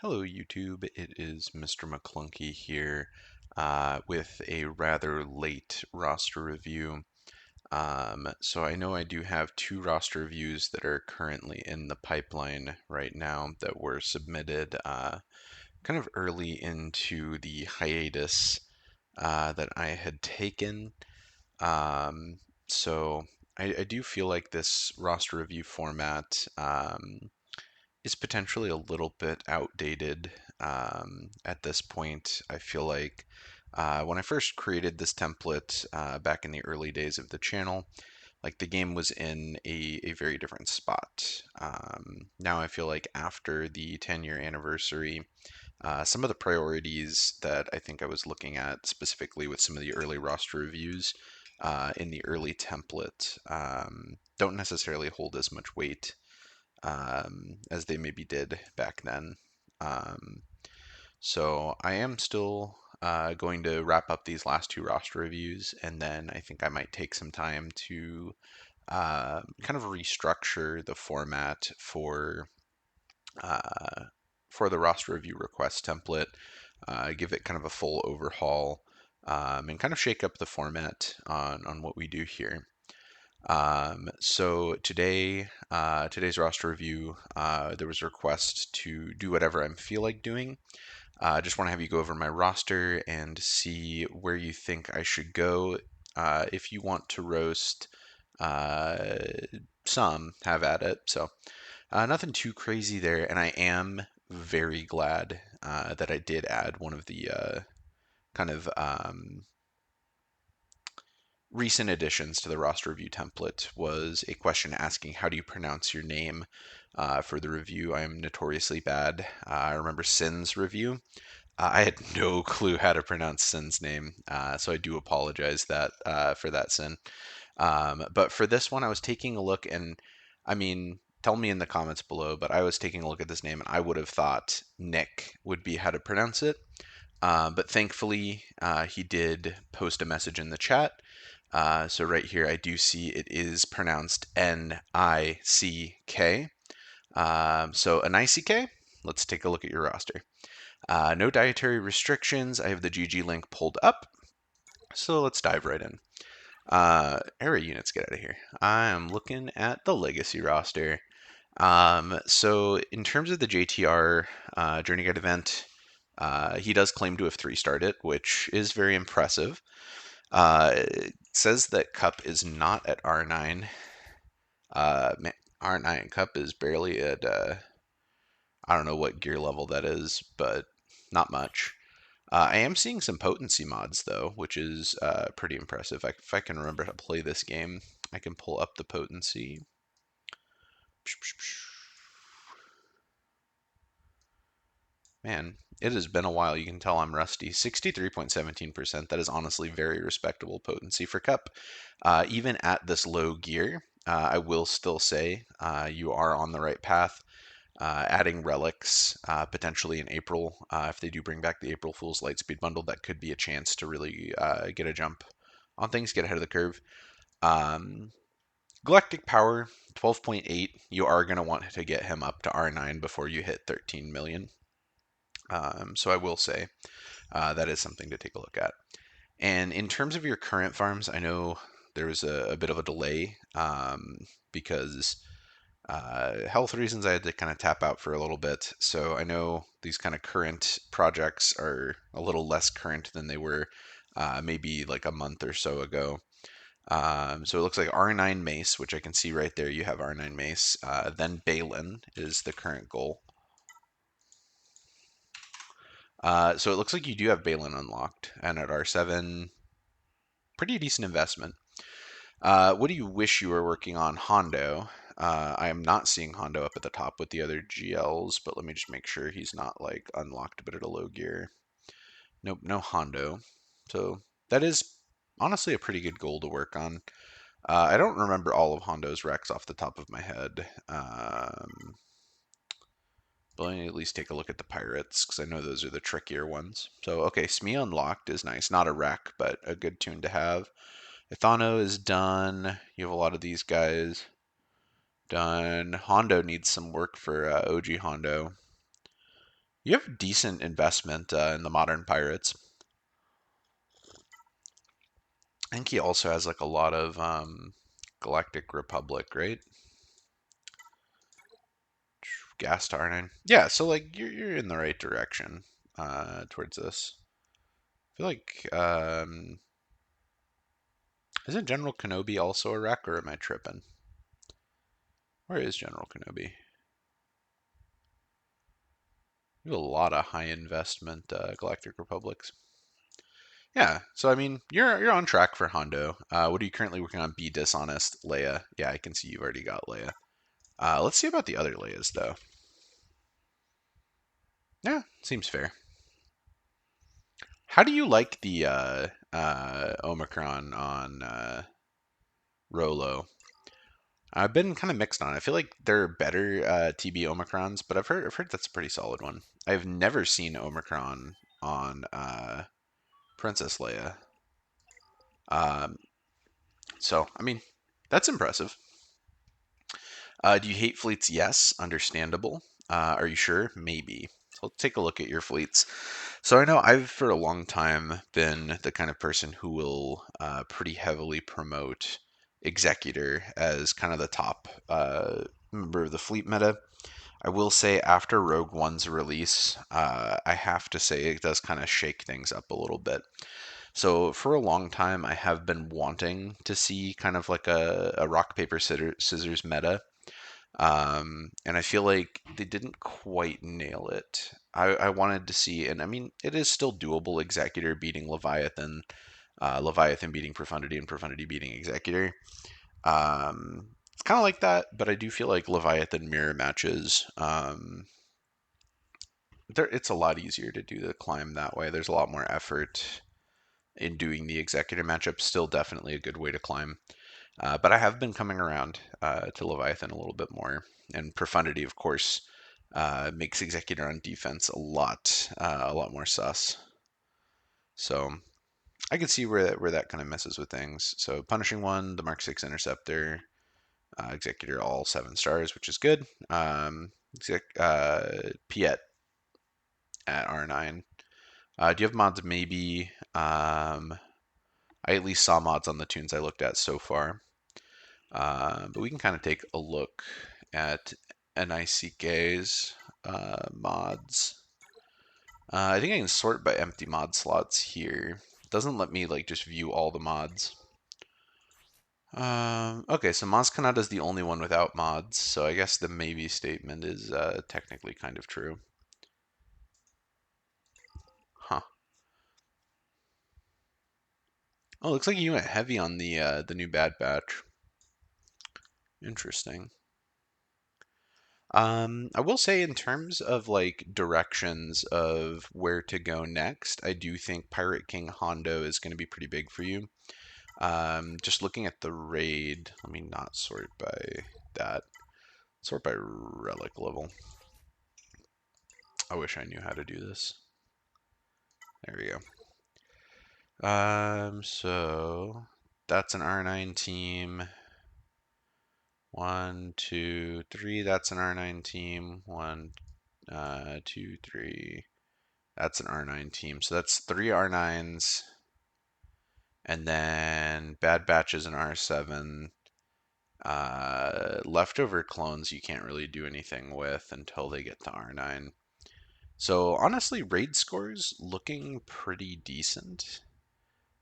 Hello YouTube, it is Mr. McClunky here with a rather late roster review. So I know I do have two roster reviews that are currently in the pipeline right now that were submitted kind of early into the hiatus that I had taken. Um, so I do feel like this roster review format is potentially a little bit outdated at this point. I feel like when I first created this template back in the early days of the channel, like the game was in a very different spot. Now I feel like after the 10-year anniversary, some of the priorities that I think I was looking at specifically with some of the early roster reviews in the early template don't necessarily hold as much weight as they maybe did back then. Um, so I am still going to wrap up these last two roster reviews, and then I think I might take some time to kind of restructure the format uh, for the roster review request template, give it kind of a full overhaul, and kind of shake up the format on what we do here. So today, today's roster review, there was a request to do whatever I feel like doing. I just want to have you go over my roster and see where you think I should go. If you want to roast uh, some, have at it. So nothing too crazy there, and I am very glad that I did add one of the kind of recent additions to the roster review template was a question asking how do you pronounce your name for the review. I am notoriously bad. I remember Sin's review. I had no clue how to pronounce Sin's name, so I do apologize for that, Sin. But for this one, I was taking a look, and I mean, tell me in the comments below, but I was taking a look at this name, and I would have thought Nick would be how to pronounce it. But thankfully, he did post a message in the chat. So right here, I do see it is pronounced Nick. So a Nick. Let's take a look at your roster. No dietary restrictions. I have the GG link pulled up. So let's dive right in. Area units, get out of here. I am looking at the legacy roster. So in terms of the JTR Journey Guide event, he does claim to have 3-starred it, which is very impressive. It says that Cup is not at R9. R9 Cup is barely at, I don't know what gear level that is, but not much. I am seeing some potency mods, though, which is pretty impressive. If I can remember how to play this game, I can pull up the potency. Man, it has been a while. You can tell I'm rusty. 63.17%. That is honestly very respectable potency for Cup. Even at this low gear, I will still say you are on the right path. Adding relics potentially in April, if they do bring back the April Fool's Lightspeed bundle, that could be a chance to really get a jump on things, get ahead of the curve. Galactic Power 12.8, you are going to want to get him up to R9 before you hit 13 million. So I will say that is something to take a look at. And in terms of your current farms, I know there was a bit of a delay because health reasons I had to kind of tap out for a little bit. So I know these kind of current projects are a little less current than they were maybe like a month or so ago. So it looks like R9 Mace, which I can see right there. You have R9 Mace. Then Balin is the current goal. So it looks like you do have Balin unlocked, and at R7, pretty decent investment. What do you wish you were working on? Hondo. I am not seeing Hondo up at the top with the other GLs, but let me just make sure he's not like unlocked but at a low gear. Nope, no Hondo. So that is honestly a pretty good goal to work on. I don't remember all of Hondo's Rex off the top of my head. But let me at least take a look at the pirates, because I know those are the trickier ones. So, okay, Smee unlocked is nice. Not a wreck, but a good tune to have. Ethano is done. You have a lot of these guys done. Hondo needs some work for OG Hondo. You have decent investment in the modern pirates. I think he also has like a lot of Galactic Republic, right? Gas Tarnin. Yeah, so like you're in the right direction towards this. I feel like isn't General Kenobi also a wreck, or am I tripping? Where is General Kenobi? You have a lot of high investment Galactic Republics. Yeah, so I mean, you're on track for Hondo. What are you currently working on? Be dishonest, Leia. Yeah, I can see you've already got Leia. Let's see about the other Leias though. Yeah, seems fair. How do you like the Omicron on Rolo? I've been kind of mixed on it. I feel like there are better TB Omicrons, but I've heard that's a pretty solid one. I've never seen Omicron on Princess Leia. Um, so I mean, that's impressive. Do you hate fleets? Yes, understandable. Are you sure? Maybe. So let's take a look at your fleets. So I know I've for a long time been the kind of person who will pretty heavily promote Executor as kind of the top member of the fleet meta. I will say after Rogue One's release, I have to say it does kind of shake things up a little bit. So for a long time, I have been wanting to see kind of like a rock paper scissors meta, and I feel like they didn't quite nail it. I wanted to see, and I mean, it is still doable. Executor beating Leviathan, Leviathan beating Profundity, and Profundity beating Executor. It's kind of like that, but I do feel like Leviathan mirror matches. It's a lot easier to do the climb that way. There's a lot more effort in doing the Executor matchup. Still, definitely a good way to climb. But I have been coming around to Leviathan a little bit more, and Profundity, of course, makes Executor on defense a lot more sus. So I can see where that kind of messes with things. So Punishing One, the Mark 6 Interceptor, Executor all 7 stars, which is good. Piet at R9. Do you have mods? Maybe. I at least saw mods on the tunes I looked at so far. But we can kind of take a look at NICK's mods. I think I can sort by empty mod slots here. It doesn't let me like just view all the mods. Okay, so Maz Kanata is the only one without mods, so I guess the maybe statement is technically kind of true. Huh. Oh, looks like you went heavy on the new Bad Batch. Interesting. I will say in terms of like directions of where to go next, I do think Pirate King Hondo is going to be pretty big for you. Just looking at the raid, let me not sort by that. Sort by relic level. I wish I knew how to do this. There we go. So that's an R9 team. 1, 2, 3. That's an R9 team. 1, 2, 3. That's an R9 team. So that's 3 R9s. And then Bad Batch is an R7. Leftover clones you can't really do anything with until they get to R9. So honestly, raid scores looking pretty decent.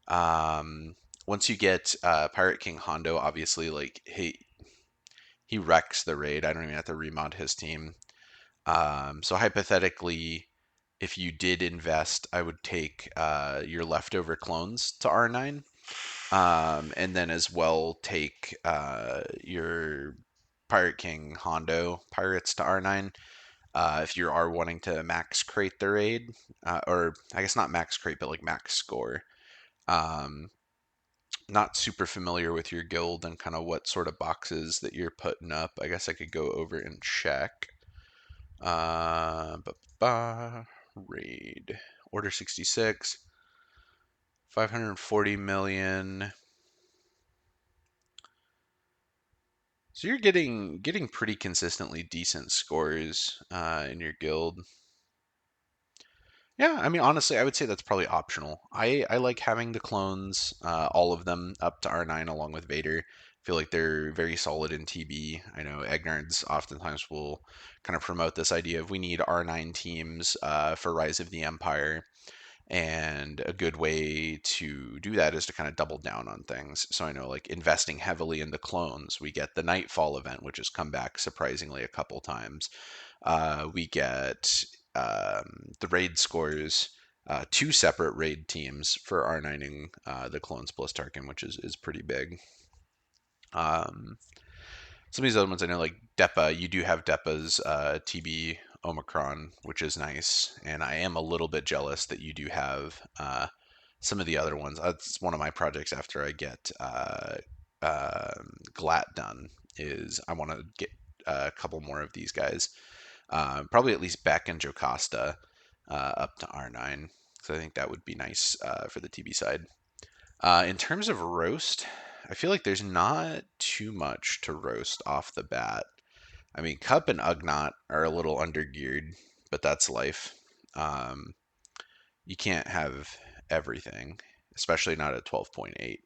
Once you get Pirate King Hondo, obviously like he wrecks the raid. I don't even have to remod his team. So hypothetically, if you did invest, I would take your leftover clones to R9, and then as well take your Pirate King Hondo pirates to R9. If you are wanting to max crate the raid, or I guess not max crate, but like max score. Um, Not super familiar with your guild and kind of what sort of boxes that you're putting up. I guess I could go over and check. Raid. Order 66. 540 million. So you're getting pretty consistently decent scores in your guild. Yeah, I mean, honestly, I would say that's probably optional. I like having the clones, all of them, up to R9 along with Vader. I feel like they're very solid in TB. I know Egnards oftentimes will kind of promote this idea of we need R9 teams for Rise of the Empire. And a good way to do that is to kind of double down on things. So I know, like, investing heavily in the clones, we get the Nightfall event, which has come back surprisingly a couple times. We get the raid scores, two separate raid teams for R9ing the clones plus Tarkin, which is pretty big. Um, some of these other ones I know, like Depa, you do have Depa's TB Omicron, which is nice, and I am a little bit jealous that you do have some of the other ones. That's one of my projects after I get Glat done. Is I want to get a couple more of these guys, probably at least Beck and Jocasta up to R9. So I think that would be nice for the TB side. In terms of roast, I feel like there's not too much to roast off the bat. I mean, Cup and Ugnaught are a little undergeared, but that's life. Um, you can't have everything, especially not at 12.8.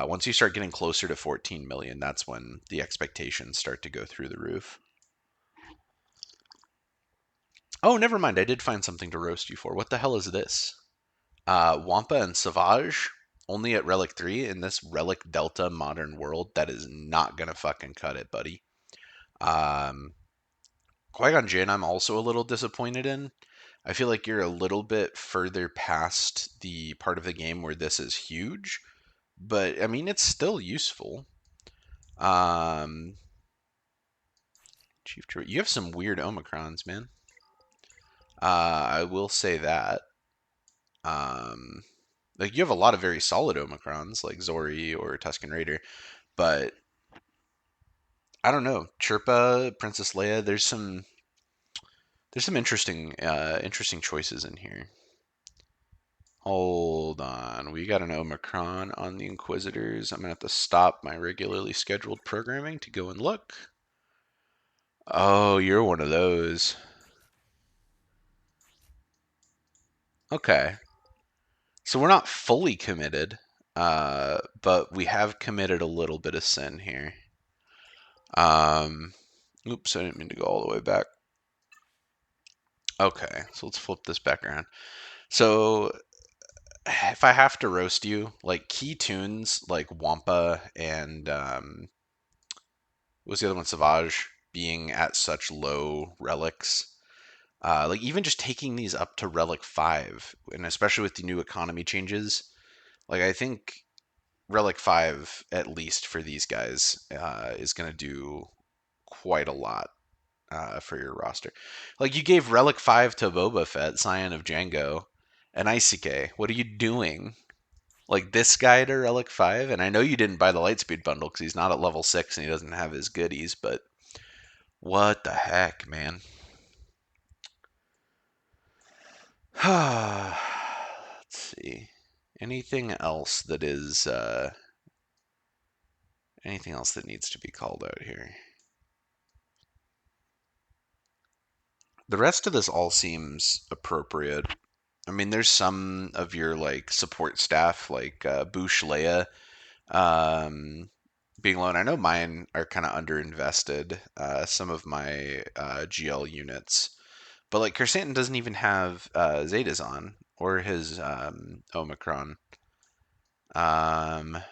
Once you start getting closer to 14 million, that's when the expectations start to go through the roof. Oh, never mind. I did find something to roast you for. What the hell is this? Wampa and Savage only at Relic 3 in this Relic Delta modern world. That is not gonna fucking cut it, buddy. Um, Qui-Gon Jinn, I'm also a little disappointed in. I feel like you're a little bit further past the part of the game where this is huge, but I mean, it's still useful. Um, Chief, you have some weird Omicrons, man. I will say that. Um, like you have a lot of very solid Omicrons, like Zori or Tusken Raider, but I don't know. Chirpa, Princess Leia. There's some interesting choices in here. Hold on, we got an Omicron on the Inquisitors. I'm gonna have to stop my regularly scheduled programming to go and look. Oh, you're one of those. Okay, so we're not fully committed, but we have committed a little bit of sin here. Um, Oops, I didn't mean to go all the way back. Okay, so let's flip this back around. So if I have to roast you, like key tunes like Wampa and what was the other one, Savage, being at such low relics, like even just taking these up to Relic 5, and especially with the new economy changes, like I think Relic 5, at least for these guys, is going to do quite a lot for your roster. Like you gave Relic 5 to Boba Fett, Scion of Django, and Isuke. What are you doing? Like this guy to Relic 5? And I know you didn't buy the Lightspeed bundle because he's not at level 6 and he doesn't have his goodies, but what the heck, man? Let's see. Anything else that is anything else that needs to be called out here? The rest of this all seems appropriate. I mean, there's some of your like support staff, like Boosh Leia, um, being low. And I know mine are kind of underinvested. Some of my GL units, but like Kersantin doesn't even have Zetas on or his Omicron. Let's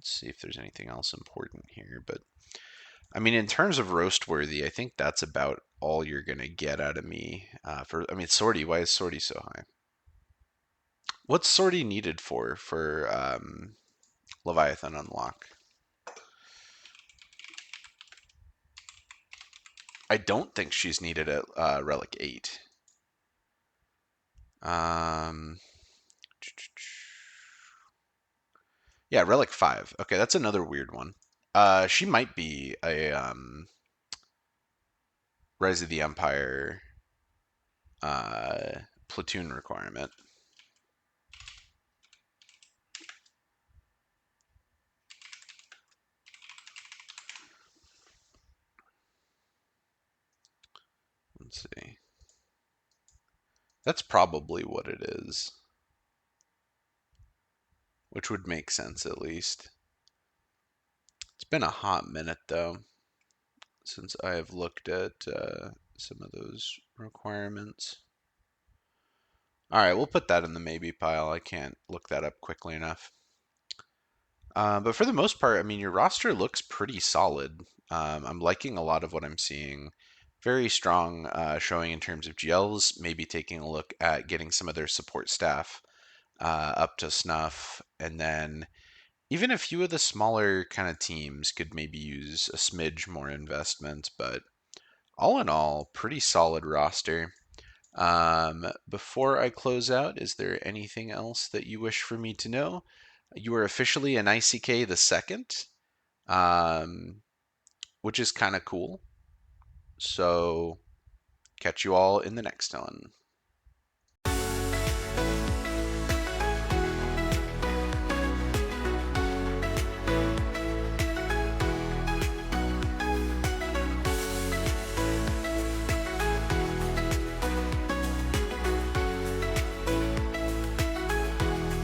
see if there's anything else important here. But I mean, in terms of roast worthy, I think that's about all you're gonna get out of me. For I mean, Sortie. Why is Sortie so high? What's Sortie needed for Leviathan unlock? I don't think she's needed at Relic 8. Um, yeah, Relic 5. Okay, that's another weird one. She might be a Rise of the Empire platoon requirement. Let's see. That's probably what it is, which would make sense at least. It's been a hot minute though since I have looked at some of those requirements. All right, we'll put that in the maybe pile. I can't look that up quickly enough. But for the most part, I mean, your roster looks pretty solid. I'm liking a lot of what I'm seeing. Very strong showing in terms of GLs, maybe taking a look at getting some of their support staff up to snuff. And then even a few of the smaller kind of teams could maybe use a smidge more investment. But all in all, pretty solid roster. Before I close out, is there anything else that you wish for me to know? You are officially an ICK the second, um, which is kind of cool. So, catch you all in the next one.